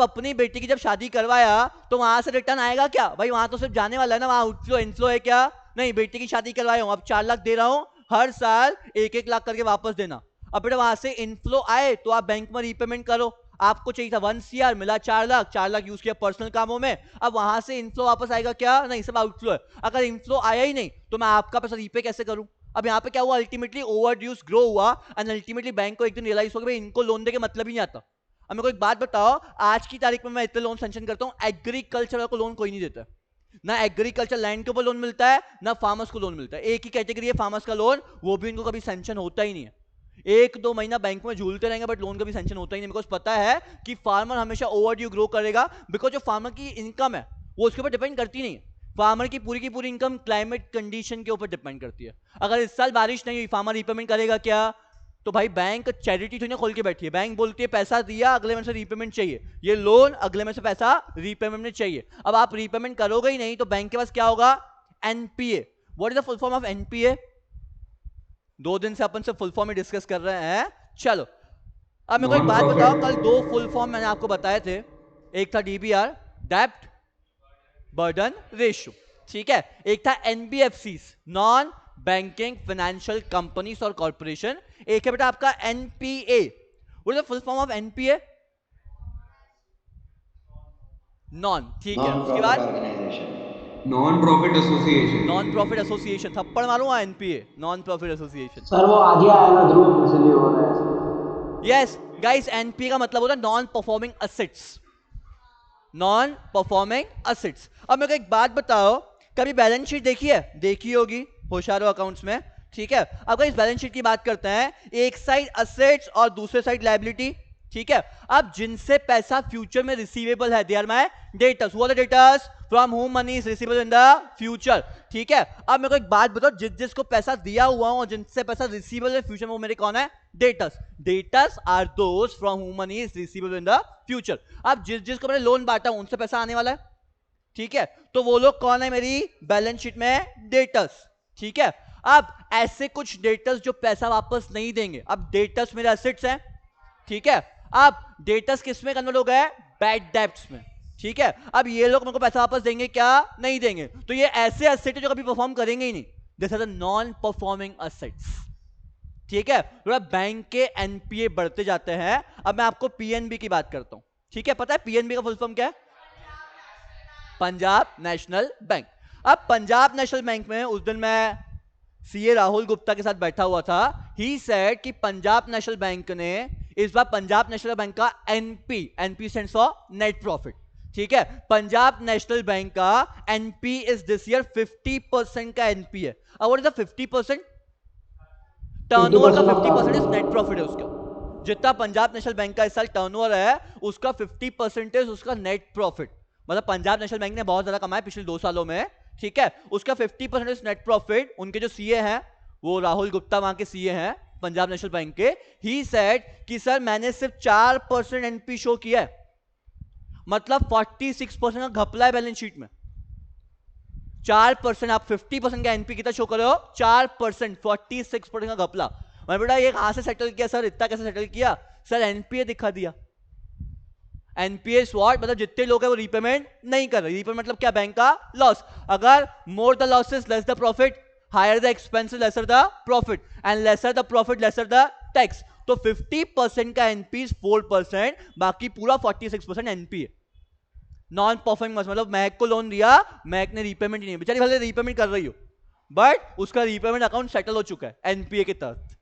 अपनी बेटी की जब शादी करवाया तो वहां से रिटर्न आएगा क्या भाई? वहां तो सिर्फ जाने वाला है ना, वहां आउटफ्लो इनफ्लो है क्या? नहीं, बेटी की शादी करवाया हूं, अब 4 लाख दे रहा हूं, हर साल 1-1 लाख करके वापस देना। अब बेटा वहां से इनफ्लो आए तो आप बैंक में रीपेमेंट करो, आपको चाहिए था 1 CR, मिला 4 लाख, 4 लाख यूज किया पर्सनल कामों में, अब वहां से इनफ्लो वापस आएगा क्या? नहीं, सब आउटफ्लो है। अगर इनफ्लो आया ही नहीं तो मैं आपका पैसा रीपे कैसे करूं? अब यहाँ पे क्या हुआ, अल्टीमेटली ओवर ड्यूस ग्रो हुआ एंड अल्टीमेटली बैंक को एक दिन रियलाइज हो गया इनको लोन देके मतलब ही नहीं आता। अब मेरे को एक बात बताओ, आज की तारीख में मैं इतने लोन सेंक्शन करता हूं, एग्रीकल्चर को लोन कोई नहीं देता, ना एग्रीकल्चर लैंड के ऊपर लोन मिलता है ना फार्मर्स को लोन मिलता है। एक ही कैटेगरी है फार्मर्स का लोन, वो भी इनको कभी सेंक्शन होता ही नहीं है। 1-2 महीना बैंक में झूलते रहेंगे बट लोन कभी सेंक्शन होता ही नहीं, बिकॉज पता है कि फार्मर हमेशा ओवर ड्यू ग्रो करेगा, बिकॉज जो फार्मर की इनकम है वो उसके ऊपर डिपेंड करती नहीं है। फार्मर की पूरी इनकम क्लाइमेट कंडीशन के ऊपर डिपेंड करती है। अगर इस साल बारिश नहीं हुई, फार्मर रीपेमेंट करेगा क्या? तो भाई बैंक चैरिटी थोड़ी ना खोल के बैठी है, बैंक बोलती है पैसा दिया अगले महीने से रीपेमेंट चाहिए, ये लोन अगले महीने से पैसा रीपेमेंट में चाहिए। अब आप रीपेमेंट करोगे ही नहीं तो बैंक के पास क्या होगा? NPA. What is the full form of NPA? 2 दिन से अपन से फुल फॉर्म ही डिस्कस कर रहे हैं। चलो अब मेरे को एक नॉन बात बताओ, प्रॉफिट। कल 2 फुल फॉर्म मैंने आपको बताए थे, एक था डीबीआर, डेप्ट बर्डन रेशियो, ठीक है, एक था NBFC, non banking financial companies और कॉर्पोरेशन, एक है बेटा आपका NPA. What is the full form of NPA? Non, ठीक है, नॉन उसके प्रॉफिट बाद organisation. Non profit association. Non profit association, थप्पड़ मारूंगा NPA, non profit association. Sir वो आज ही आया ना ध्रुव, इसलिए हो रहा है ऐसा। यस गाइस, एनपीए का मतलब होता है non performing assets, non performing assets. अब मेरे को एक बात बताओ, कभी बैलेंस शीट देखी है? देखी होगी होशियारो अकाउंट्स में, ठीक है। अब इस बैलेंस शीट की बात करते हैं, एक साइड असेट्स और दूसरे साइड लायबिलिटी, ठीक है। अब जिनसे पैसा फ्यूचर में रिसीवेबल है, they are my debtors. Who are the debtors? From whom money is receivable in the future, ठीक है। अब मेरे को एक बात बताओ, जिसको पैसा दिया हुआ हो और जिनसे पैसा रिसीवेबल है फ्यूचर में, वो मेरे कौन है? Debtors. Debtors are those from whom money is receivable in the future. अब जिसको मैंने लोन बांटा उनसे पैसा आने वाला है, ठीक है, तो वो लोग कौन है मेरी बैलेंस शीट में? डेटर्स, ठीक है। अब ऐसे कुछ डेटर्स जो पैसा वापस नहीं देंगे, अब डेटर्स मेरे एसेट्स हैं, ठीक है। अब डेटर्स किस में कन्वर्ट हो गए? बैड डेब्ट्स में, ठीक है। अब ये लोग मेरे को पैसा वापस देंगे क्या? नहीं देंगे, तो ये ऐसे एसेट है जो कभी परफॉर्म करेंगे ही नहीं, this are the non performing assets, ठीक है। थोड़ा बैंक के एनपीए बढ़ते जाते हैं। अब मैं आपको पीएनबी की बात करता हूं, ठीक है। पता है पीएनबी का फुल फॉर्म क्या है? Punjab national bank. अब पंजाब नेशनल बैंक में उस दिन मैं सीए राहुल गुप्ता के साथ बैठा हुआ था, ही सेड कि पंजाब नेशनल बैंक ने इस बार पंजाब नेशनल बैंक का NP stands for net profit, ठीक है। पंजाब नेशनल बैंक का एनपी इज दिस ईयर 50% का एनपी है। अब व्हाट इज द 50%? टर्नओवर का 50% इज नेट प्रॉफिट है उसका। जितना पंजाब नेशनल बैंक का इस साल टर्नओवर है उसका 50% उसका नेट प्रॉफिट, मतलब पंजाब नेशनल बैंक ने बहुत ज्यादा कमाया पिछले 2 सालों में, ठीक है। उसका 50% नेट प्रॉफिट। उनके जो सीए हैं, वो राहुल गुप्ता वहां के सीए हैं पंजाब नेशनल बैंक के, ही सेड कि सर मैंने सिर्फ 4% एनपी शो किया है, मतलब 46% का घपला है बैलेंस शीट में। 4%, आप 50% का एनपी कितना शो कर रहे हो? 4%, 46% का घपला। मैं बेटा ये कहां से सेटल किया सर, इतना कैसे सेटल किया? सर एनपीए दिखा दिया। NPA what? मतलब जितने लोग हैं वो रीपेमेंट नहीं कर रहे। रीपेमेंट मतलब क्या? बैंक का लॉस। अगर more the losses less the profit, higher the expenses lesser the profit, and lesser the profit lesser the tax, तो 50% का एनपी 4%, बाकी पूरा 46% एनपीए। नॉन परफॉर्मिंग मतलब मैक को लोन दिया, मैक ने रीपेमेंट नहीं, बेचारी भले रीपेमेंट कर रही हो बट उसका रीपेमेंट अकाउंट सेटल हो चुका है एनपीए के तहत,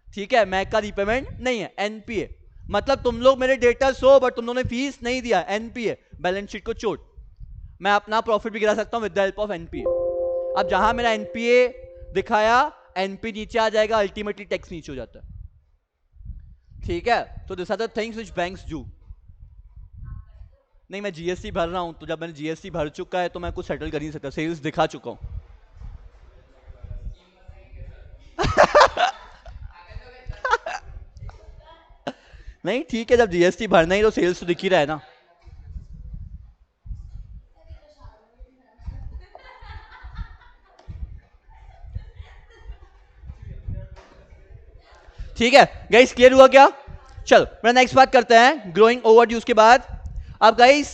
ठीक है। मैक का रीपेमेंट नहीं है, एनपीए। मतलब तुम लोग मेरे डेटर्स हो बट तुम लोगों ने फीस नहीं दिया, एनपीए। बैलेंस शीट को चोट। मैं अपना प्रॉफिट भी गिरा सकता हूं with the help of NPA. अब जहां मेरा एनपीए दिखाया, एनपी नीचे आ जाएगा, अल्टीमेटली टैक्स नीचे हो जाता है, ठीक है। तो this are the things which banks do. नहीं, मैं जीएसटी भर रहा हूं, तो जब मैंने जीएसटी भर चुका है तो मैं कुछ सेटल कर नहीं सकता, सेल्स दिखा चुका हूं। नहीं ठीक है, जब जीएसटी भरना ही तो सेल्स तो दिख ही रहा है ना। ठीक है गाइस, क्लियर हुआ क्या? चलो मेरा नेक्स्ट बात करते हैं, ग्रोइंग ओवरड्यूज के बाद। अब guys,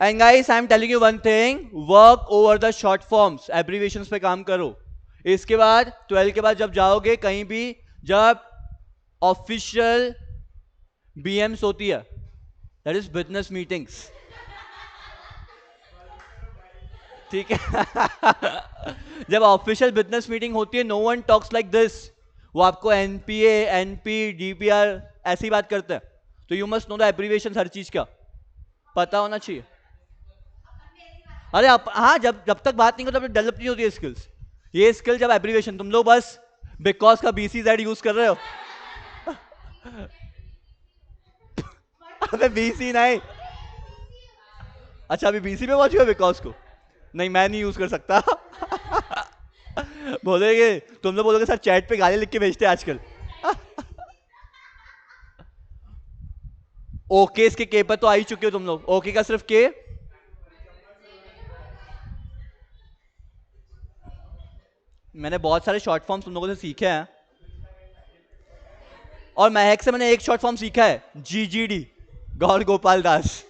and guys I am telling you one thing, work over the short forms, abbreviations पे काम करो. इसके बाद 12 के बाद जब जाओगे कहीं भी, जब ऑफिशियल बीएम्स होती है, दैट इज बिजनेस मीटिंग्स, ठीक है. जब ऑफिशियल बिजनेस मीटिंग होती है, no one talks like this. वो आपको एनपीए, एनपी, डीपीआर ऐसी बात करते हैं. तो you must know the abbreviation, हर चीज का पता होना चाहिए. अरे हाँ, जब जब तक बात नहीं करो तब डेवलप नहीं होती है स्किल्स. ये स्किल जब एब्रीविएशन, तुम लोग बस बिकॉज का BCZ यूज कर रहे हो. अबे BC नहीं, अच्छा अभी BC में पहुंच गए बिकॉज को. नहीं मैं नहीं यूज कर सकता. बोलेगे, तुम लोग बोलोगे सर चैट पे गाली लिख के भेजते हैं आजकल. ओके इसके के पर तो आ ही चुके हो तुम लोग. ओके का सिर्फ के. मैंने बहुत सारे शॉर्ट फॉर्म्स तुम लोगों से सीखे हैं, और महक से मैंने एक शॉर्ट फॉर्म सीखा है, GGD, गौर गोपाल दास.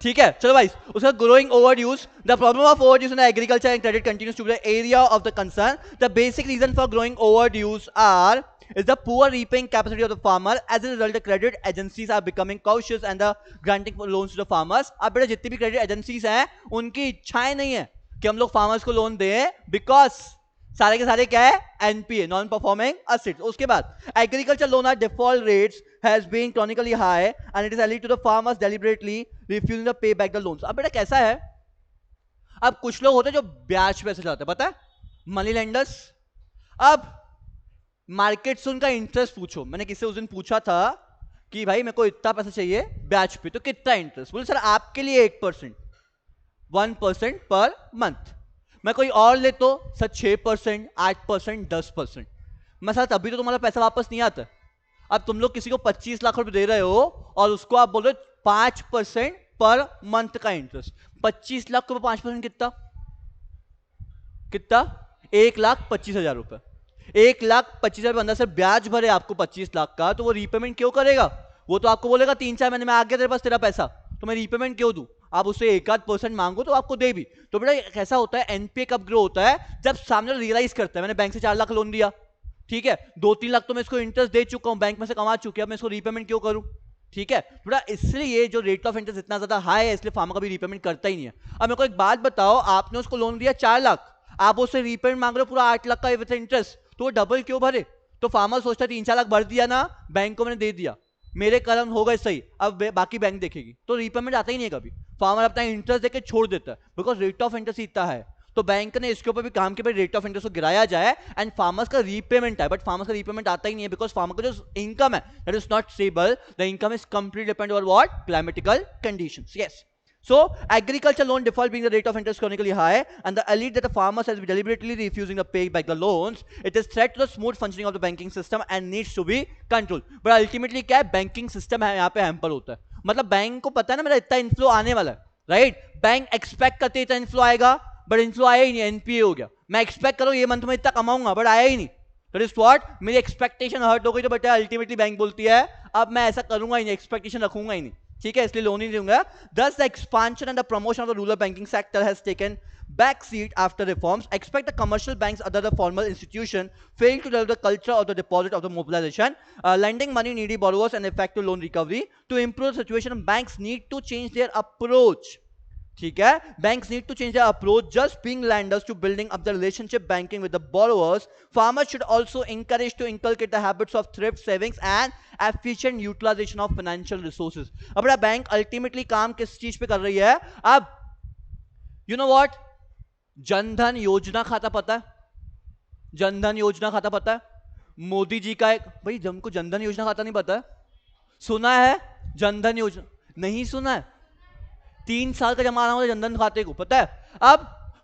ठीक है, चलो भाई. उसका growing over use, the problem of over use in agriculture and credit continues to be the area of the concern. The basic reason for growing over use are is the poor repaying capacity of the farmer. As a result, the credit agencies are becoming cautious and the granting loans to the farmers. अब बेटा जितनी भी credit agencies हैं उनकी इच्छाएं नहीं है कि हम लोग फार्मर्स को लोन दें, बिकॉज सारे के सारे क्या है, एनपीए, नॉन परफॉर्मिंग असेट्स. उसके बाद agriculture loan are default rates has been chronically high and it is lead to the farmers deliberately refusing to pay back the loans. अब बेटा कैसा है, अब कुछ लोग होते हैं जो ब्याज पे चलाते हैं, पता है, मनी लेंडर्स. अब मार्केट से उनका इंटरेस्ट पूछो. मैंने किसी उस दिन पूछा था कि भाई मेरे को इतना पैसा चाहिए ब्याज पे, तो कितना इंटरेस्ट. बोले सर आपके लिए 8%, 1% पर मंथ. मैं कोई और ले तो सर 6%, 8%, 10%. मैं सर तभी तो तुम्हारा पैसा वापस नहीं आता. अब तुम लोग किसी को 25 लाख रुपए दे रहे हो और उसको आप बोल रहे हो 5% पर मंथ का इंटरेस्ट. 25 लाख रुपए 5% कितना, कितना 1,25,000 रुपए. 1,25,000 बंदा सिर्फ ब्याज भरे आपको 25 लाख का, तो वो रीपेमेंट क्यों करेगा. वो तो आपको बोलेगा 3-4 महीने में आ गया तेरे पास तेरा पैसा, तो मैं रीपेमेंट क्यों दूं. आप उससे 1-8% मांगो तो आपको दे भी. तो बेटा कैसा होता है, एनपीए कब ग्रो होता है, जब सामने रियलाइज करता है मैंने बैंक से 4 लाख लोन दिया, ठीक है, 2-3 लाख तो मैं इसको इंटरेस्ट दे चुका हूं, बैंक में से कमा चुके, अब मैं इसको रीपेमेंट क्यों करूं. ठीक है, थोड़ा इसलिए जो रेट ऑफ इंटरेस्ट इतना ज्यादा हाई है, इसलिए फार्मर कभी रीपेमेंट करता ही नहीं है. अब मेरे को एक बात बताओ, आपने उसको लोन दिया 4 लाख, आप उससे रीपेमेंट मांग रहे हो पूरा 8 लाख का विद इंटरेस्ट, तो वो डबल क्यों भरे. तो फार्मर सोचता है 3-4 लाख भर दिया ना, बैंक को मैंने दे दिया, मेरे कर्म हो गए सही, अब बाकी बैंक देखेगी, तो रीपेमेंट आता ही नहीं है कभी. फार्मर अपना इंटरेस्ट देके छोड़ देता है, बिकॉज रेट ऑफ इंटरेस्ट इतना है. तो बैंक ने इसके ऊपर भी काम किया, रेट ऑफ इंटरेस्ट को गिराया जाए एंड फार्मर्स का रीपेमेंट है, बट फार्मर्स का रीपेमेंट आता ही नहीं है, बिकॉज फार्मर का जो इनकम है that is not stable. The income is completely depend over what, climatical conditions. Yes. So agriculture loan default being the rate of interest chronically high and the elite that the farmers has been deliberately refusing to pay back the loans, it is threat to the smooth functioning of the banking system and needs to be controlled. But ultimately क्या है, banking system है यहाँ पे hamper होता है. मतलब bank को पता है ना मेरा इतना इनफ्लो आने वाला है, राइट. बैंक एक्सपेक्ट करते इतना इनफ्लो आएगा, बट इनफ्लो आया ही नहीं, एनपीए हो गया. मैं एक्सपेक्ट करूँ ये मंथ में इतना कमाऊंगा, बट आया ही नहीं. That is what, मेरी एक्सपेक्टेशन हर्ट हो गई, तो बेटा अल्टीमेटली बैंक बोलती है अब मैं ऐसा करूंगा ही नहीं, एक्सपेक्टेशन रखूंगा ही नहीं, ठीक है, इसलिए लोन ही दूंगा. Thus the expansion and the promotion of the rural banking sector has taken back seat after reforms. Expect the commercial banks, other the formal institution, fail to develop the culture of the deposit of the mobilization, lending money needy borrowers and effective loan recovery. To improve the situation, banks need to change their approach. ठीक है, banks need to change their approach just being lenders to building up the relationship banking with the borrowers. Farmers should also encourage to inculcate the habits of thrift savings and efficient utilization of financial resources. अब बड़ा bank ultimately काम किस चीज पे कर रही है. अब यू नो व्हाट, जनधन योजना खाता पता है, जनधन योजना खाता पता है, मोदी जी का एक, भाई हमको जनधन योजना खाता नहीं पता है, सुना है जनधन योजना, नहीं सुना है, 3 साल का जमा होता है जनधन खाते को, पता है. अब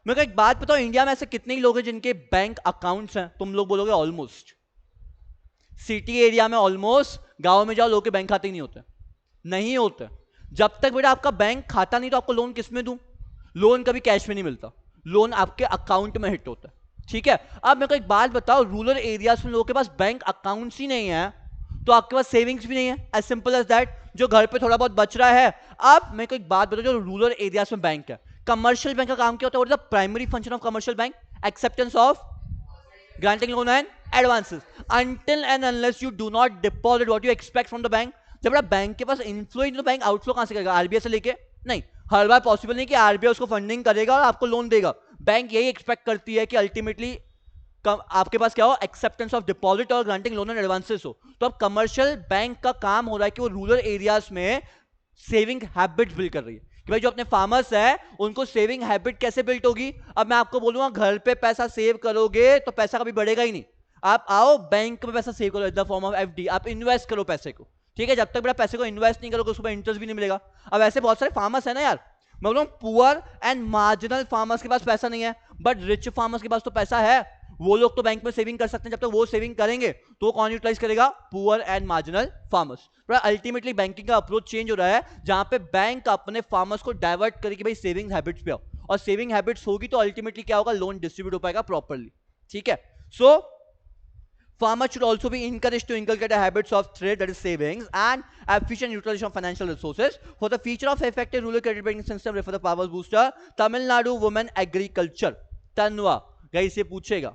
मेरे को एक बात बताओ, इंडिया में ऐसे कितने लोग हैं जिनके बैंक अकाउंट्स हैं. तुम लोग बोलोगे ऑलमोस्ट, सिटी एरिया में ऑलमोस्ट, गांव में जाओ लोग के बैंक खाते ही नहीं होते, नहीं होते. जब तक बेटा आपका बैंक खाता नहीं तो आपको लोन किस में दूं. लोन कभी कैश में नहीं मिलता, लोन आपके अकाउंट में हिट होता है, ठीक है. अब मेरे को एक बात बताओ, रूरल एरियाज में लोगों के पास बैंक अकाउंट्स ही नहीं है, तो आपके पास सेविंग्स भी नहीं है, एज सिंपल एज दैट। जो घर पे थोड़ा बहुत बच रहा है। अब मेरे को एक बात बताओ, जो रूरल एरियाज में बैंक है, कमर्शियल बैंक का काम क्या होता है? What is the primary function of commercial bank? Acceptance of granting loan and advances. Until and unless you do not deposit what you expect from the bank, जब बड़ा bank के पास inflow ही नहीं, तो बैंक आउटफ्लो कहां से करेगा? RBI से लेके नहीं, हर बार पॉसिबल नहीं कि आरबीआई उसको फंडिंग करेगा और आपको लोन देगा। बैंक यही एक्सपेक्ट करती है कि अल्टीमेटली आपके पास क्या हो? एक्सेप्टेंस ऑफ डिपॉजिट और ग्रांटिंग लोन एंड एडवांसेस हो। तो अब कमर्शियल बैंक का काम हो रहा है कि वो रूरल एरियाज में सेविंग हैबिट बिल्ड कर रही है कि भाई जो अपने फार्मर्स है उनको सेविंग हैबिट कैसे बिल्ड होगी। अब मैं आपको बोलूंगा घर पे पैसा सेव करोगे तो पैसा कभी बढ़ेगा ही नहीं। आप आओ बैंक में पैसा सेव करो in the form of FD, आप इन्वेस्ट करो पैसे को, ठीक है। जब तक बड़ा पैसे को इन्वेस्ट नहीं करोगे उसको इंटरेस्ट भी नहीं मिलेगा। अब ऐसे बहुत सारे फार्मर्स है ना यार, मैं बोलूँ पुअर एंड मार्जिनल फार्मर्स के पास पैसा नहीं है, बट रिच फार्मर्स के पास तो पैसा है। वो लोग तो बैंक में सेविंग कर सकते हैं, जब तक वो सेविंग करेंगे तो कौन यूटिलाइज करेगा? Poor and marginal farmers. Ultimately banking का अप्रोच चेंज हो रहा है, जहां पे बैंक अपने फार्मर्स को डाइवर्ट करे कि भाई सेविंग हैबिट्स पे आओ, और सेविंग हैबिट्स होगी तो अल्टीमेटली क्या होगा? लोन डिस्ट्रीब्यूट हो पाएगा प्रॉपर्ली, ठीक है। सो farmers should also be encouraged to inculcate the habits of trade, that is savings, and efficient utilization of financial resources. For the feature of effective rural credit banking system, refer the Power Booster, Tamil Nadu Women Agriculture, TANWA. guys ये पूछेगा,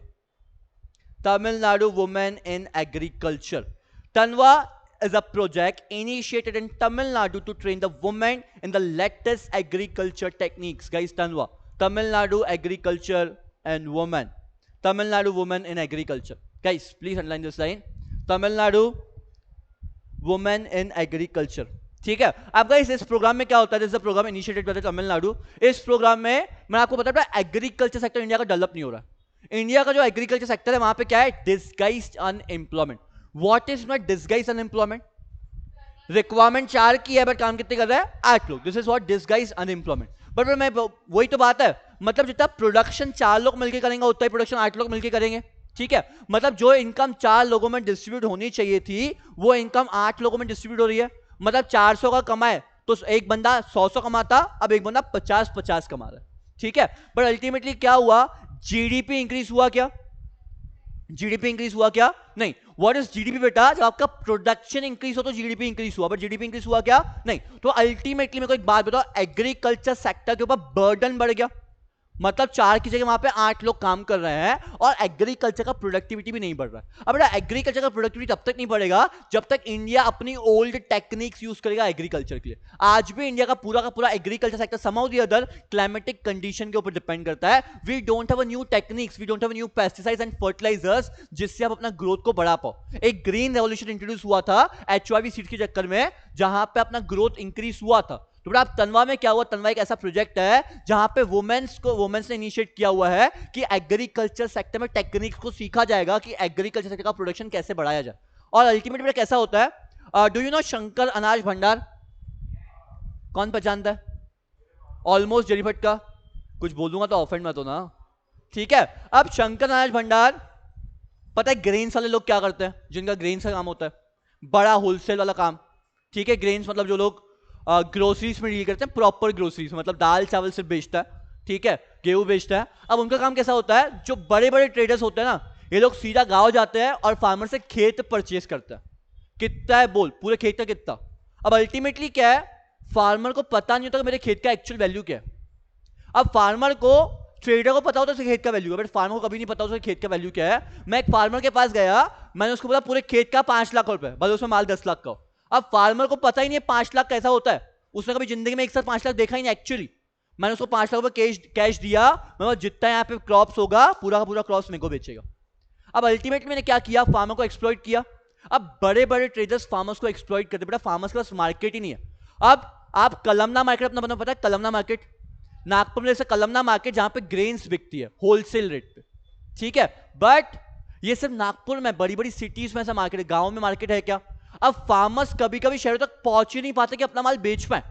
Tamil Nadu Women in Agriculture. TANWA is a project initiated in Tamil Nadu to train the women in the latest agriculture techniques. guys TANWA, Tamil Nadu Agriculture and Women, Tamil Nadu Women in Agriculture. guys please underline this line, Tamil Nadu Women in Agriculture, ठीक है। अब guys इस programme में क्या होता है? This is the programme initiated by Tamil Nadu. इस programme में मैं आपको बता रहा हूं एग्रीकल्चर सेक्टर इंडिया का डेवलप नहीं हो रहा है। इंडिया का जो एग्रीकल्चर सेक्टर है वहां पे क्या है? Disguised unemployment. What is not disguised unemployment? Requirement 4 की है बट काम कितने कर रहा है? 8 लोग। This is what disguised unemployment. But मैं वही तो बात है, मतलब जितना प्रोडक्शन 4 लोग मिलकर करेंगे उतना ही प्रोडक्शन 8 लोग मिलकर करेंगे, ठीक है। मतलब जो इनकम 4 लोगों में डिस्ट्रीब्यूट होनी चाहिए थी वो इनकम 8 लोगों में डिस्ट्रीब्यूट हो रही है। मतलब 400 का कमाए तो एक बंदा 100 कमाता, अब एक बंदा 50 कमा रहा है, ठीक है। बट अल्टीमेटली क्या हुआ? जीडीपी इंक्रीज हुआ क्या? जीडीपी इंक्रीज हुआ क्या? नहीं। व्हाट इज जीडीपी बेटा? जब आपका प्रोडक्शन इंक्रीज हो तो जीडीपी इंक्रीज हुआ, बट जीडीपी इंक्रीज हुआ क्या? नहीं। तो अल्टीमेटली मेरे को एक बात बताओ, एग्रीकल्चर सेक्टर के ऊपर बर्डन बढ़ गया। मतलब 4 की जगह वहां पे 8 लोग काम कर रहे हैं और एग्रीकल्चर का प्रोडक्टिविटी भी नहीं बढ़ रहा है। अब बेटा एग्रीकल्चर का प्रोडक्टिविटी तब तक नहीं बढ़ेगा जब तक इंडिया अपनी ओल्ड टेक्निक्स यूज करेगा एग्रीकल्चर के लिए। आज भी इंडिया का पूरा agriculture sector somehow the other climatic condition के ऊपर डिपेंड करता है। We don't have a new techniques, we don't have new pesticides and fertilisers जिससे आप अपना ग्रोथ को बढ़ा पाओ। एक ग्रीन रेवोल्यूशन इंट्रोड्यूस हुआ था HYV सीड के चक्कर में, जहां पे अपना ग्रोथ इंक्रीज हुआ था। तो आप तनवा में क्या हुआ? तनवा एक ऐसा प्रोजेक्ट है जहां पे वुमेन्स ने इनिशिएट किया हुआ है कि एग्रीकल्चर सेक्टर में टेक्निक्स को सीखा जाएगा कि एग्रीकल्चर सेक्टर का प्रोडक्शन कैसे बढ़ाया जाए। और अल्टीमेटली कैसा होता है? डू यू नो शंकर अनाज भंडार? कौन पहचानता है? ऑलमोस्ट जेरी भट्ट का। कुछ बोलूंगा तो ऑफेंड मत होना, ठीक है। अब शंकर अनाज भंडार, पता है ग्रेन्स वाले लोग क्या करते हैं? जिनका ग्रेन्स का काम होता है, बड़ा होलसेल वाला काम, ठीक है। ग्रेन्स मतलब जो लोग ग्रोसरीज में डील करते हैं, प्रॉपर ग्रोसरीज, मतलब दाल चावल सिर्फ बेचता है, ठीक है, गेहूं बेचता है। अब उनका काम कैसा होता है? जो बड़े बड़े ट्रेडर्स होते हैं ना, ये लोग सीधा गांव जाते हैं और फार्मर से खेत परचेज करते हैं। कितना है बोल? पूरे खेत का कितना? अब अल्टीमेटली क्या है? फार्मर को पता नहीं होता कि मेरे खेत का एक्चुअल वैल्यू क्या है। अब फार्मर को, ट्रेडर को पता होता है खेत का वैल्यू है, बट फार्मर को कभी नहीं पता उसके खेत का वैल्यू क्या है। मैं एक फार्मर के पास गया, मैंने उसको बोला पूरे खेत का 5 लाख रुपए, बस उसमें माल 10 लाख का। अब फार्मर को पता ही नहीं है 5 लाख कैसा होता है, उसने कभी जिंदगी में एक साथ 5 लाख देखा ही नहीं एक्चुअली। मैंने उसको 5 लाख रुपए कैश दिया, मैं जितना यहाँ पे क्रॉप्स होगा पूरा का पूरा क्रॉप्स मेरे को बेचेगा। अब अल्टीमेटली मैंने क्या किया? फार्मर को एक्सप्लॉइट किया। अब बड़े बड़े ट्रेडर्स फार्मर्स को एक्सप्लॉइट करते, बेटा फार्मर्स के पास मार्केट ही नहीं है। अब आप कलमना मार्केट अपना पता है? कलमना मार्केट नागपुर में जैसे कलमना मार्केट जहां पे ग्रेन्स बिकती है होलसेल रेट पे, ठीक है। बट ये सिर्फ नागपुर में, बड़ी बड़ी सिटीज में ऐसा मार्केट है, गांव में मार्केट है क्या? अब फार्मर्स कभी कभी शहरों तक पहुंच ही नहीं पाते कि अपना माल बेच पाए,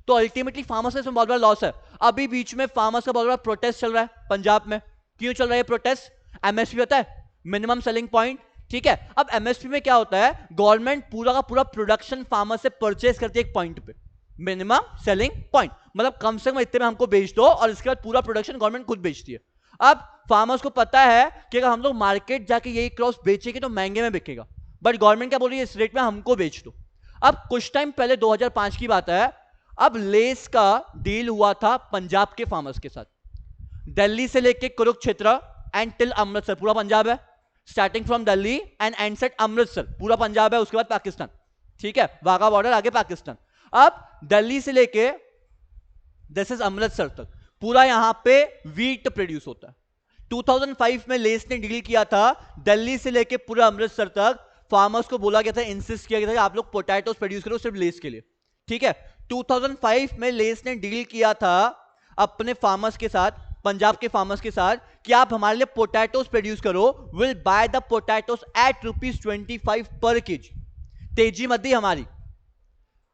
तो अल्टीमेटली फार्मर्स का इसमें बहुत बड़ा लॉस है। अभी बीच में फार्मर्स का बहुत बड़ा प्रोटेस्ट चल रहा है पंजाब में। क्यों चल रहा है प्रोटेस्ट? एमएसपी होता है, मिनिमम सेलिंग पॉइंट, ठीक है। अब एमएसपी में क्या होता है? गवर्नमेंट पूरा का पूरा प्रोडक्शन फार्मर से परचेज करती है एक पॉइंट पे, मिनिमम सेलिंग पॉइंट, मतलब कम से कम इतने में हमको बेच दो, और इसके बाद पूरा प्रोडक्शन गवर्नमेंट खुद बेचती है। अब फार्मर्स को पता है कि अगर हम लोग मार्केट जाके यही क्रॉप्स बेचेंगे तो महंगे में बिकेगा, बट गवर्नमेंट क्या बोल रही है, इस रेट में हमको बेच दो। अब कुछ टाइम पहले 2005 की बात है, अब लेस का डील हुआ था पंजाब के फार्मर्स के साथ। दिल्ली से लेके कुरुक्षेत्र एंड टिल अमृतसर पूरा पंजाब है, starting from Delhi and and set Amritsar पूरा पंजाब है, उसके बाद पाकिस्तान, ठीक है, वाघा बॉर्डर आगे पाकिस्तान। अब दिल्ली से लेके दिस इज अमृतसर तक पूरा यहां पे वीट प्रोड्यूस होता है। 2005 में लेस ने डील किया था दिल्ली से लेके पूरा अमृतसर तक, फार्मर्स को बोला गया था, इंसिस्ट किया गया था कि आप लोग पोटैटोस प्रोड्यूस करो सिर्फ लेस के लिए, ठीक है। 2005 में लेस ने डील किया था अपने फार्मर्स के साथ, पंजाब के फार्मर्स के साथ, कि आप हमारे लिए पोटैटोस प्रोड्यूस करो, will buy the potatoes at ₹25 per KG. तेजी मत दी हमारी,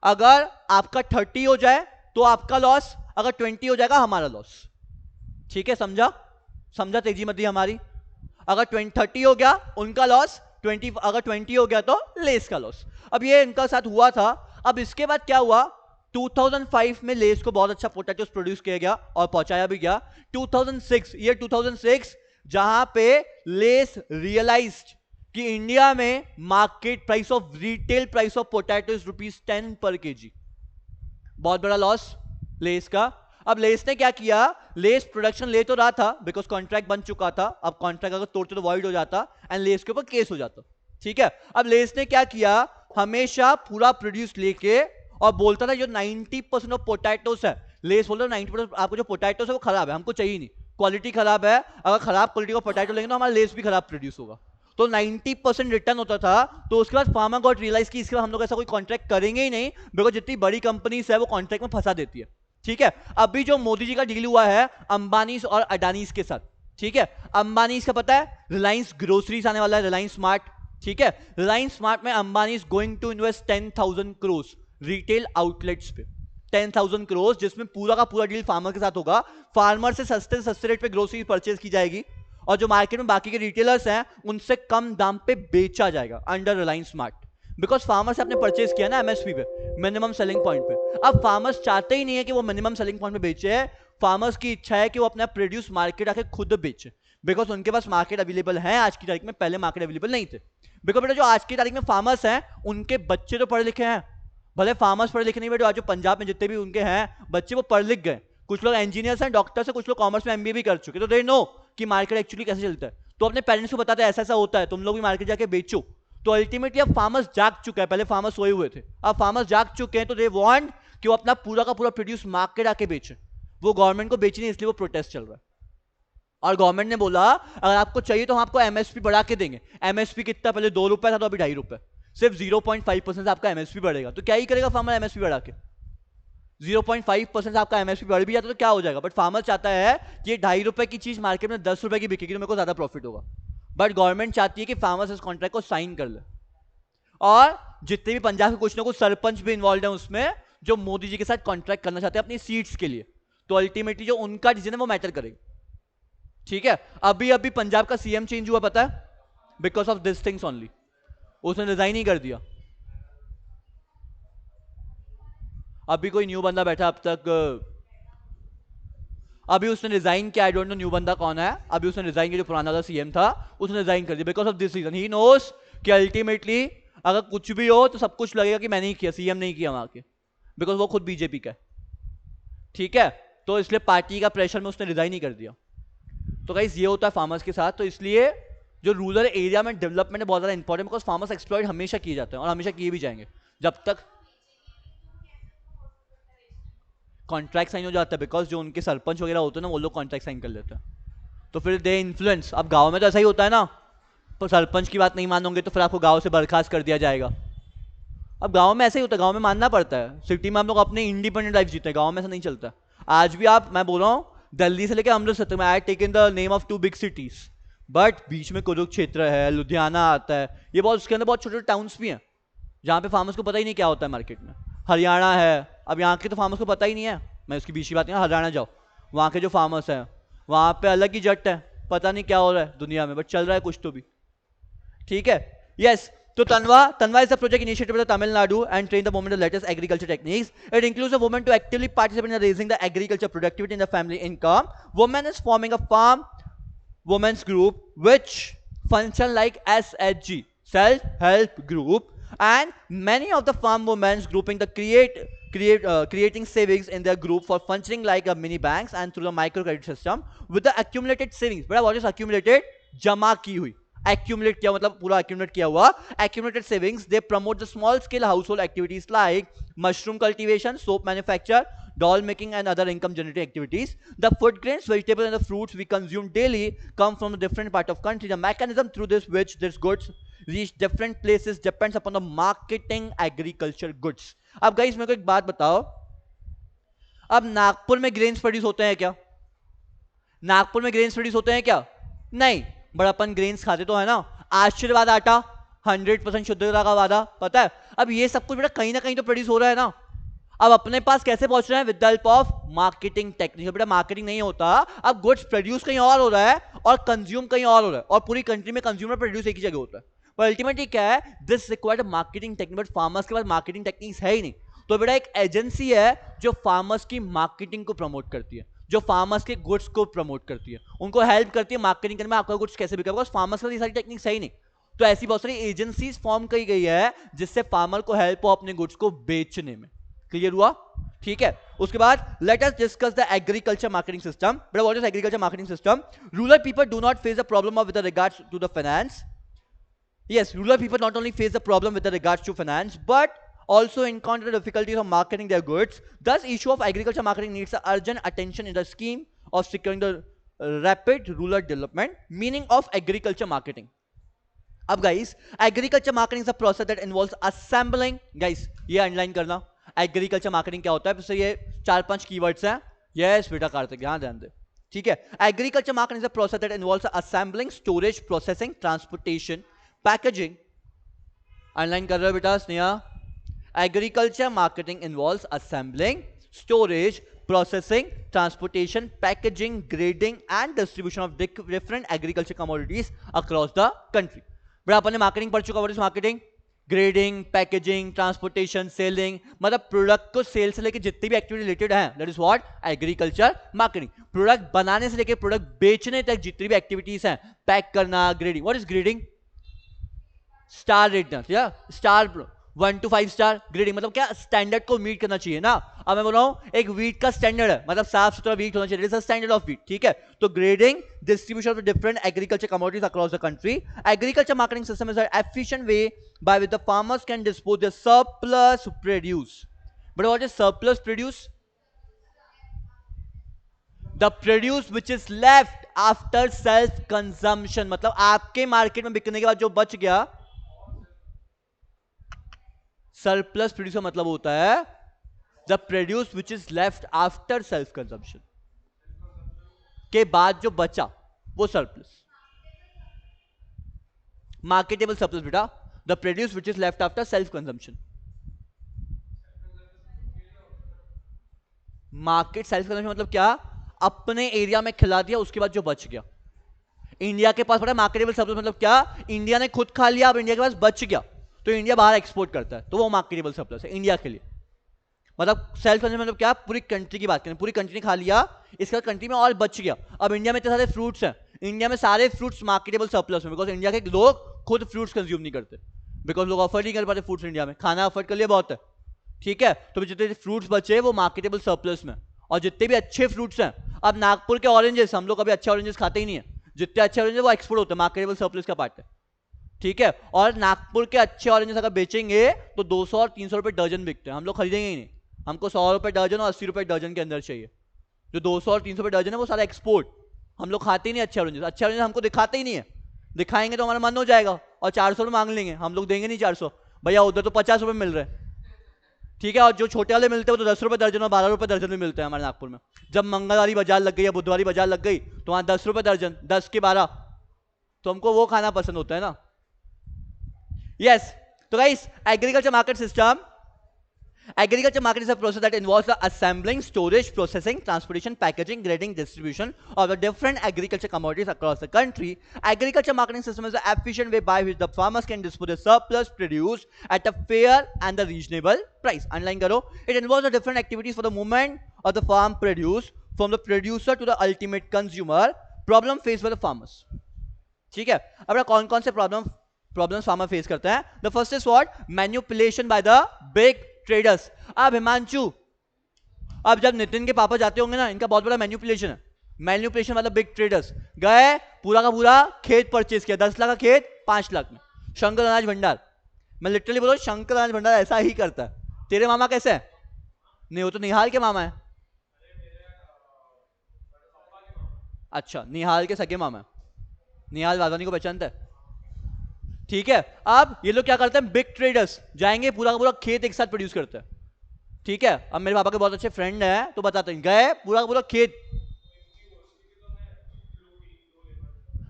अगर आपका 30 हो जाए तो आपका लॉस, अगर 20 हो जाएगा हमारा लॉस, ठीक है, समझा, समझा, तेजी मत दी हमारी। अगर 30 हो गया उनका लॉस, 20 अगर 20 हो गया तो लेस का लॉस। अब ये इनका साथ हुआ था। अब इसके बाद क्या हुआ, 2005 में लेस को बहुत अच्छा पोटैटोस प्रोड्यूस किया गया और पहुंचाया भी गया। 2006 जहां पे लेस रियलाइज्ड कि इंडिया में market price of retail price of potato is ₹10 पर केजी, बहुत बड़ा लॉस लेस का। अब लेस ने क्या किया, लेस प्रोडक्शन ले तो रहा था बिकॉज कॉन्ट्रैक्ट बन चुका था, अब कॉन्ट्रैक्ट अगर तोड़ते तो वॉइड हो जाता एंड लेस के ऊपर केस हो जाता, ठीक है। अब लेस ने क्या किया, हमेशा पूरा प्रोड्यूस लेके और बोलता था जो 90% ऑफ पोटैटोस है, लेस बोलता था 90% आपको जो पोटैटोस है वो खराब है, हमको चाहिए नहीं, क्वालिटी खराब है, अगर खराब क्वालिटी का पोटैटो लेंगे तो हमारा लेस भी खराब प्रोड्यूस होगा। तो 90% रिटर्न होता था। तो उसके बाद फार्मर गॉट रियलाइज कि इसके बाद हम लोग ऐसा कोई कॉन्ट्रैक्ट करेंगे ही नहीं, बिकॉज जितनी बड़ी कंपनीज है वो कॉन्ट्रैक्ट में फंसा देती है, ठीक है। अभी जो मोदी जी का डील हुआ है अंबानीज और अडानीज के साथ, ठीक है, अंबानीज का पता है, रिलायंस ग्रोसरीज आने वाला है, रिलायंस स्मार्ट, ठीक है, रिलायंस स्मार्ट में Ambani is going to invest 10,000 crore retail outlets पे, 10,000 करोड़, जिसमें पूरा का पूरा डील फार्मर के साथ होगा। फार्मर से सस्ते रेट पे ग्रोसरी परचेज की जाएगी और जो मार्केट में बाकी के रिटेलर्स हैं उनसे कम दाम पे बेचा जाएगा under Reliance smart, because farmer से आपने परचेज किया ना एमएसपी पे, मिनिमम सेलिंग पॉइंट पे। अब फार्मर्स चाहते ही नहीं है कि वो मिनिमम सेलिंग पॉइंट पे बेचे, फार्मर्स की इच्छा है कि वो अपना प्रोड्यूस मार्केट आके खुद बेचे, बिकॉज उनके पास मार्केट अवेलेबल है आज की तारीख में, पहले मार्केट अवेलेबल नहीं थे। बिकॉज बेटा जो आज की तारीख में फार्मर्स हैं उनके बच्चे तो पढ़े लिखे हैं, भले फार्मर्स पढ़े लिखे नहीं, बेटा आज जो पंजाब में जितने भी उनके हैं बच्चे वो पढ़ लिख गए, कुछ लोग इंजीनियर्स हैं, डॉक्टर्स हैं, कुछ लोग कॉमर्स में एमबीए भी कर चुके, तो दे नो कि मार्केट एक्चुअली कैसे चलता है। तो अपने पेरेंट्स को बताते हैं ऐसा ऐसा होता है, तुम लोग भी मार्केट जाके बेचो। तो अल्टीमेटली अब फार्मर्स जाग चुका है, पहले फार्मर्स सोए हुए थे, अब फार्मर्स जाग चुके हैं, तो दे वांट कि वो अपना पूरा का पूरा प्रोड्यूस मार्केट आके बेचे, वो गवर्नमेंट को बेची नहीं, इसलिए वो प्रोटेस्ट चल रहा है। और गवर्नमेंट ने बोला अगर आपको चाहिए तो हम आपको एमएसपी बढ़ा के देंगे। एमएसपी कितना, पहले ₹2 था तो अभी ₹2.5, सिर्फ 0.5% आपका एमएसपी बढ़ेगा। तो क्या ही करेगा फार्मर एमएसपी बढ़ा के, 0.5% आपका एमएसपी बढ़ भी जाता तो क्या हो जाएगा। बट फार्मर चाहता है कि ये ₹2.5 की चीज मार्केट में ₹10 की बिकेगी तो मेरे को ज्यादा प्रॉफिट होगा। बट गवर्नमेंट चाहती है कि फार्मर्स इस कॉन्ट्रैक्ट को साइन कर ले, और जितने भी पंजाब के कुछ ना कुछ सरपंच भी इन्वॉल्व है उसमें, जो मोदी जी के साथ कॉन्ट्रैक्ट करना चाहते हैं अपनी सीट्स के लिए, तो अल्टीमेटली जो उनका डिसीजन है वो मैटर करेगा, ठीक है। अभी अभी पंजाब का सीएम चेंज हुआ पता है, because of this things only, उसने रिजाइन ही कर दिया। अभी कोई न्यू बंदा बैठा अब तक, अभी उसने रिजाइन किया, आई डोंट नो न्यू बंदा कौन है, अभी उसने रिजाइन किया, जो पुराना वाला सीएम था उसने रिजाइन कर दिया because of this reason. He knows कि अल्टीमेटली अगर कुछ भी हो तो सब कुछ लगेगा कि मैंने ही किया, सीएम नहीं किया वहां के, बिकॉज वो खुद बीजेपी का है, ठीक है। तो इसलिए पार्टी का प्रेशर में उसने रिजाइन ही कर दिया। तो गाइस ये होता है फार्मर्स के साथ। तो इसलिए जो रूरल एरिया में डेवलपमेंट है बहुत ज्यादा इंपॉर्टेंट, बिकॉज फार्मर्स एक्सप्लॉइट हमेशा किए जाते हैं और हमेशा किए भी जाएंगे जब तक कॉन्ट्रैक्ट साइन हो जाता है, बिकॉज जो उनके सरपंच वगैरह होते हैं ना वो लोग कॉन्ट्रैक्ट साइन कर लेते हैं, तो फिर दे इन्फ्लुएंस। अब गांव में तो ऐसा ही होता है ना, तो सरपंच की बात नहीं मानोगे तो फिर आपको गांव से बर्खास्त कर दिया जाएगा। अब गांव में ऐसा ही होता है, गांव में मानना पड़ता है, सिटी में हम लोग अपने इंडिपेंडेंट लाइफ जीते हैं, गांव में ऐसा नहीं चलता। आज भी आप, मैं बोल रहा हूँ दिल्ली से लेकर अमृतसर तक, I taken the name of 2 big cities, but बीच में कुरुक्षेत्र है, लुधियाना आता है, ये बहुत, उसके अंदर बहुत छोटे छोटे टाउन्स भी हैं जहाँ पे फार्मर्स को पता ही नहीं क्या होता है मार्केट में। हरियाणा है, अब यहाँ के तो फार्मर्स को पता ही नहीं है, मैं उसकी बीच की बात नहीं, हरियाणा जाओ, वहाँ के जो फार्मर्स हैं वहाँ पे अलग ही जट है, पता नहीं क्या हो रहा है दुनिया में, बट चल रहा है कुछ तो भी, ठीक है। यस, तो Tanwa is a project initiated by Tamil Nadu and train the women to latest agriculture techniques. It includes a woman to actively participate in raising the agriculture productivity and the family income. Woman is forming a farm women's group which function like SHG, self-help group, and many of the farm women grouping the creating savings in their group for functioning like a mini banks and through the microcredit system with the accumulated savings. But what is accumulated? जमा की हुई. Accumulate किया मतलब पूरा accumulate किया हुआ. Accumulated savings, they promote the small scale household activities like mushroom cultivation, soap manufacture, doll making and other income generating activities. The food grains, vegetables and the fruits we consume daily come from a different part of country. The mechanism through this which these goods reach different places depends upon the marketing agriculture goods. अब guys मेरे को एक बात बताओ, अब नागपुर में grains produce होते हैं क्या? नागपुर में ग्रेन्स प्रोड्यूस होते हैं क्या? नहीं. बट अपन ग्रेन्स खाते तो है ना. आशीर्वाद आटा 100% शुद्धता का वादा, पता है. अब ये सब कुछ बेटा कहीं ना कहीं तो प्रोड्यूस हो रहा है ना. अब अपने पास कैसे पहुंच रहे हैं? With the help of marketing technique. बेटा मार्केटिंग नहीं होता, अब गुड्स प्रोड्यूस कहीं और हो रहा है और कंज्यूम कहीं और हो रहा है, और पूरी कंट्री में कंज्यूमर प्रोड्यूस एक ही जगह होता है. पर अल्टीमेटली क्या है? This required marketing technique. But farmers के पास मार्केटिंग टेक्निक्स है ही नहीं. तो बेटा एक एजेंसी है जो फार्मर्स की मार्केटिंग को प्रमोट करती है, जो फार्मर्स के गुड्स को प्रमोट करती है, उनको हेल्प करती है मार्केटिंग करने में. आपका गुड्स कैसे बिकेगा? बिकॉज फार्मर्स की सारी टेक्निक्स है ही नहीं. तो ऐसी बहुत सारी एजेंसीज फॉर्म की गई है जिससे फार्मर को हेल्प हो अपने गुड्स को बेचने में. क्लियर हुआ? ठीक है. उसके बाद let us discuss the agriculture marketing system. बेटा what is agriculture marketing system? Rural people do not face the problem of with regards to the finance. Yes, rural people not only face the problem with regards to finance, but also encounter the difficulties of marketing their goods. Thus, issue of agriculture marketing needs urgent attention in the scheme of securing the rapid rural development. Meaning of agriculture marketing. अब guys, agriculture marketing is a process that involves assembling. Guys, ये underline करना. Agriculture marketing क्या होता है? फिर ये 4-5 keywords हैं. Yes, बेटा कार्तिक यहाँ ध्यान दे. ठीक है. Agriculture marketing is a process that involves assembling, storage, processing, transportation, packaging. Online कर रहे हो बेटा Sneha? Agriculture marketing involves assembling, storage, processing, transportation, packaging, grading and distribution of different agriculture commodities across the country. बेटा अपन ने marketing पढ़ चुका. What is marketing? Grading, packaging, transportation, selling, मतलब product को सेल से लेकर जितनी भी एक्टिविटी रिलेटेड है, that is what agriculture marketing. Product बनाने से लेकर प्रोडक्ट बेचने तक जितनी भी एक्टिविटीज हैं, पैक करना, grading. What is grading? Star रेटनर या स्टार 1 to 5 स्टार ग्रेडिंग. मतलब क्या? स्टैंडर्ड को मीट करना चाहिए ना. अब मैं बोल रहा हूं एक वीट का स्टैंडर्ड है, मतलब साफ सुथरा वीट होना चाहिए, स्टैंडर्ड ऑफ वीट. ठीक है. तो grading, distribution of different agriculture commodities across the country. Agriculture marketing system is an efficient way by which the farmers can dispose their surplus produce. But what is surplus produce? The produce which is left after self consumption. मतलब आपके market में बिकने के बाद जो बच गया. Surplus produce का मतलब होता है the produce which is left after self consumption. के बाद जो बचा वो सरप्लस. मार्केटेबल सरप्लस बेटा. The produce which is left after self consumption. Market self consumption मतलब क्या? अपने एरिया में खिला दिया, उसके बाद जो बच गया. इंडिया के पास पता है मार्केटेबल सरप्लस मतलब क्या? इंडिया ने खुद खा लिया, अब इंडिया के पास बच गया तो इंडिया बाहर एक्सपोर्ट करता है, तो वो मार्केटेबल सरप्लस है इंडिया के लिए. मतलब सेल्फ कंजम्पशन मतलब क्या? पूरी कंट्री की बात करें, पूरी कंट्री ने खा लिया, इसके बाद कंट्री में और बच गया. अब इंडिया में इतने सारे फ्रूट्स हैं, इंडिया में सारे फ्रूट्स मार्केटेबल सरप्लस में, बिकॉज इंडिया के लोग खुद फ्रूट्स कंज्यूम नहीं करते, बिकॉज लोग अफोर्ड नहीं कर पाते फ्रूट्स इंडिया में, खाना अफोर्ड कर लिया बहुत है. ठीक है. तो जितने फ्रूट्स बचे वो मार्केटेबल सरप्लस में, और जितने भी अच्छे फ्रूट्स हैं. अब नागपुर के ऑरेंजेस, हम लोग कभी अच्छे ऑरेंजेस खाते ही नहीं है, जितने अच्छे ऑरेंजेस वो एक्सपोर्ट होते हैं, मार्केटेबल सरप्लस का पार्ट है. ठीक है. और नागपुर के अच्छे ऑरेंजेस अगर बेचेंगे तो 200 और 300 रुपए दर्जन बिकते हैं, हम लोग खरीदेंगे ही नहीं. हमको 100 रुपए दर्जन और 80 रुपए दर्जन के अंदर चाहिए. जो 200 और 300 रुपए दर्जन है वो सारा एक्सपोर्ट. हम लोग खाते ही नहीं अच्छे ऑरेंजेस. अच्छे ऑरेंजेस हमको दिखाते ही नहीं है, दिखाएंगे तो हमारा मन हो जाएगा और 400 रुपए मांग लेंगे, हम लोग देंगे नहीं 400. भैया उधर तो 50 रुपए मिल रहे हैं. ठीक है. और जो छोटे वाले मिलते हैं वो तो 10 रुपए दर्जन और 12 रुपए दर्जन भी मिलते हैं हमारे नागपुर में. जब मंगलवारी बाजार लग गई या बुधवारी बाजार लग गई तो वहां 10 रुपए दर्जन, 10 के 12, तो हमको वो खाना पसंद होता है ना. Yes. So guys, agriculture market system. Agriculture market is a process that involves the assembling, storage, processing, transportation, packaging, grading, distribution of the different agriculture commodities across the country. Agriculture marketing system is an efficient way by which the farmers can dispose the surplus produce at a fair and a reasonable price. Underline karo. It involves the different activities for the movement of the farm produce from the producer to the ultimate consumer. Problem faced by the farmers. ठीक है. अब कौन कौन से problem problems farmer face करते हैं. The first is what? Manipulation by the big traders. अब हिमांशु, अब जब नितिन के पापा जाते होंगे ना, इनका बहुत बड़ा मैन्युपुलेशन है. मैन्युपुलेशन मतलब बिग ट्रेडर्स गए, पूरा का पूरा खेत परचेज किया, 10 लाख का खेत 5 लाख में. शंकर अनाज भंडार, मैं लिटरली बोलो शंकर अनाज भंडार ऐसा ही करता है. तेरे मामा कैसे है? नहीं, वो तो निहाल के मामा है. अच्छा, निहाल के सगे मामा है. निहाल वाधवानी को पहचानता है? ठीक है. अब ये लोग क्या करते हैं? बिग ट्रेडर्स जाएंगे, पूरा का पूरा खेत एक साथ प्रोड्यूस करते हैं. ठीक है. अब मेरे पापा के बहुत अच्छे फ्रेंड है तो बताते हैं, गए पूरा का पूरा खेत.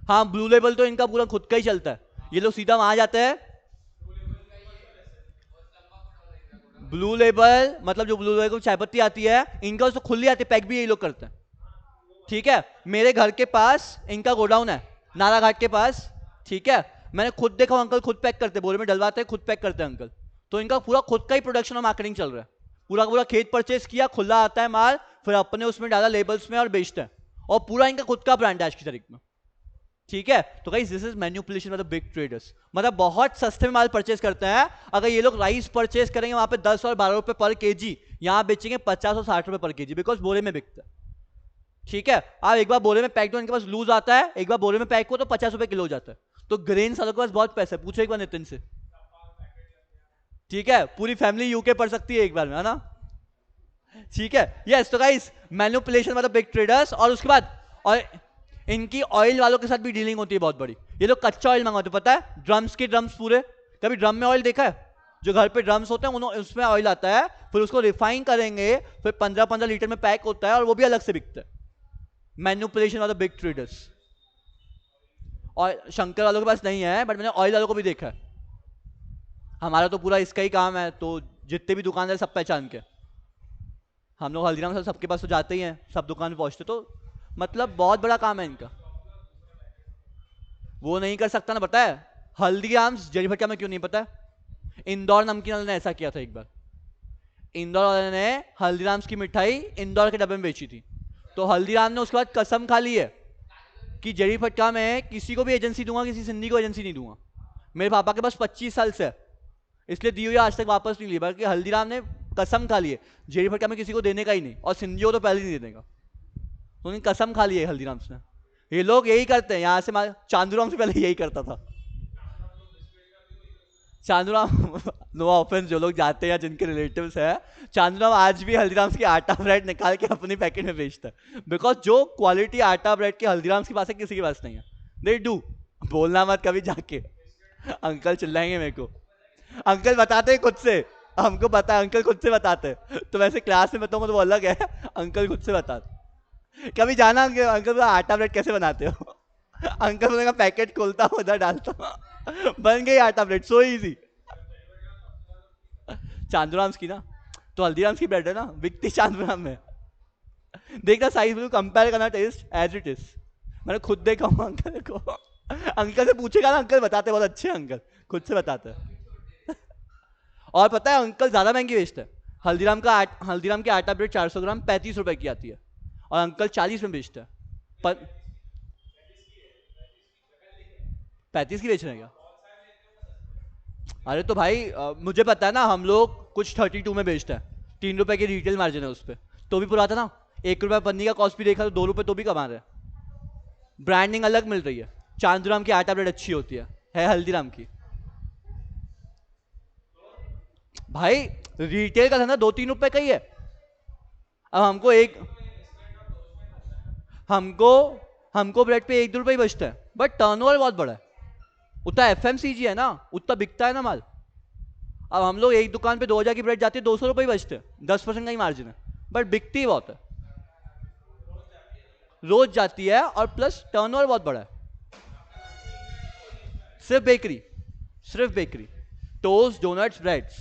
हाँ, ब्लू लेबल तो इनका पूरा खुद का ही चलता है. ये लोग सीधा वहां जाते हैं. ब्लू लेबल मतलब जो ब्लू लेबल को चाय पत्ती आती है, इनका उसको खुली आती है, पैक भी यही लोग करते हैं. ठीक है. मेरे घर के पास इनका गोडाउन है, नारा घाट के पास. ठीक है. मैंने खुद देखा, अंकल खुद पैक करते, बोरे में डलवाते हैं, खुद पैक करते हैं अंकल. तो इनका पूरा खुद का ही प्रोडक्शन और मार्केटिंग चल रहा है. पूरा पूरा खेत परचेज किया, खुला आता है माल, फिर अपने उसमें डाला लेबल्स में और बेचते हैं. और पूरा इनका खुद का ब्रांड है आज की तारीख में. ठीक है. तो guys this is manipulation by the big traders. मतलब बहुत सस्ते में माल परचेज करते हैं. अगर ये लोग राइस परचेज करेंगे वहां पे 10 और 12 रुपए पर केजी, यहां बेचेंगे 50 और 60 रुपए पर केजी, बिकॉज बोरे में बिकता है. ठीक है. आप एक बार बोरे में पैक दो, इनके पास लूज आता है, एक बार बोरे में पैक हो तो 50 रुपए किलो हो जाता है. तो ग्रेन वालों के पास बहुत पैसा है. पूछो एक बार नितिन से. ठीक है. पूरी फैमिली यूके पढ़ सकती है एक बार में, है ना? ठीक है. यस. तो गाइस मैन्युपुलेशन मतलब बिग ट्रेडर्स. और उसके बाद और इनकी ऑयल वालों के साथ भी डीलिंग होती है बहुत बड़ी. ये लोग कच्चा ऑयल मंगाते हैं, पता है? ड्रम्स के ड्रम्स पूरे. कभी ड्रम में ऑयल देखा है? जो घर पे ड्रम्स होते हैं उसमें ऑयल आता है, फिर उसको रिफाइन करेंगे, फिर 15-15 लीटर में पैक होता है और वो भी अलग से बिकता है. मैन्युपुलेशन वाला बिग ट्रेडर्स. और शंकर वालों के पास नहीं है, बट मैंने ऑयल वालों को भी देखा है. हमारा तो पूरा इसका ही काम है, तो जितने भी दुकानदार सब पहचान के. हम लोग हल्दीराम से सबके पास तो जाते ही हैं, सब दुकान पे पहुंचते. तो मतलब बहुत बड़ा काम है इनका. वो नहीं कर सकता ना, पता है? हल्दीराम्स जरी भट्टा में क्यों नहीं पता है? इंदौर नमकीन वाले ने ऐसा किया था एक बार. इंदौर वाले ने हल्दीराम्स की मिठाई इंदौर के डब्बे में बेची थी. तो हल्दीराम ने उसके बाद कसम खा ली है कि जरी फटका में किसी को भी एजेंसी दूंगा, किसी सिंधी को एजेंसी नहीं दूंगा. मेरे पापा के पास 25 साल से है, इसलिए दी हुई आज तक वापस नहीं ली. बल्कि हल्दीराम ने कसम खा ली है जरी फटका में किसी को देने का ही नहीं, और सिंधी को तो पहले नहीं देने का. तो उन्हें कसम खा ली है हल्दीराम्स ने. ये लोग यही करते हैं. यहाँ से चांदूराम से पहले यही करता था. चांदूराम नो ऑफेंस, जो लोग जाते हैं या जिनके रिलेटिव्स है, चांदूराम आज भी हल्दीराम्स की आटा ब्रेड निकाल के अपनी पैकेट में बेचता है. बिकॉज जो क्वालिटी आटा ब्रेड की हल्दीराम्स के पास है, किसी के पास नहीं है. They do. बोलना मत कभी जाके, अंकल चिल्लाएंगे मेरे को. अंकल बताते खुद से, हमको पता है अंकल खुद से बताते. तो वैसे क्लास में बताऊंगा तो वो अलग है, अंकल खुद से बताते. कभी जाना अंकल आटा ब्रेड कैसे बनाते हो? अंकल बोलेगा पैकेट खोलता हूँ, उधर डालता हूँ, बन गई आटा ब्रेड. So easy. चांदूराम्स की ना, तो हल्दीराम्स की ब्रेड है ना, बिकती चांदूराम में. देखना साइज में कंपेयर करना, टेस्ट एज इट इज. मैंने खुद देखा हूँ अंकल को. अंकल से पूछेगा ना, अंकल बताते बहुत अच्छे हैं, अंकल खुद से बताते हैं. और पता है अंकल ज्यादा महंगी बेचते हैं. हल्दीराम की आटा ब्रेड 400 ग्राम 35 रुपए की आती है, और अंकल 40 में बेचते हैं. 35 की बेच रहे हैं क्या? अरे तो भाई मुझे पता है ना, हम लोग कुछ 32 में बेचते हैं. 3 रुपए की रिटेल मार्जिन है उस पर, तो भी पुराता ना. 1 रुपए पन्नी का कॉस्ट भी देखा तो 2 रुपए तो भी कमा रहे हैं. ब्रांडिंग अलग मिल रही है. चांदूराम की आटा ब्रेड अच्छी होती है हल्दीराम की. भाई रिटेल का धंधा 2-3 रुपए का ही है. अब हमको ब्रेड पे 1-2 रुपए ही बचता है, बट टर्नओवर बहुत बड़ा है. उतना एफएमसीजी है ना, उतना बिकता है ना माल. अब हम लोग एक दुकान पे 2000 की ब्रेड जाती है, 200 रुपए ही बचते हैं, 10% का ही मार्जिन है, बट बिकती बहुत है. रोज जाती है, और प्लस टर्नओवर बहुत बड़ा है. सिर्फ बेकरी, टोस्ट, डोनट्स, ब्रेड्स.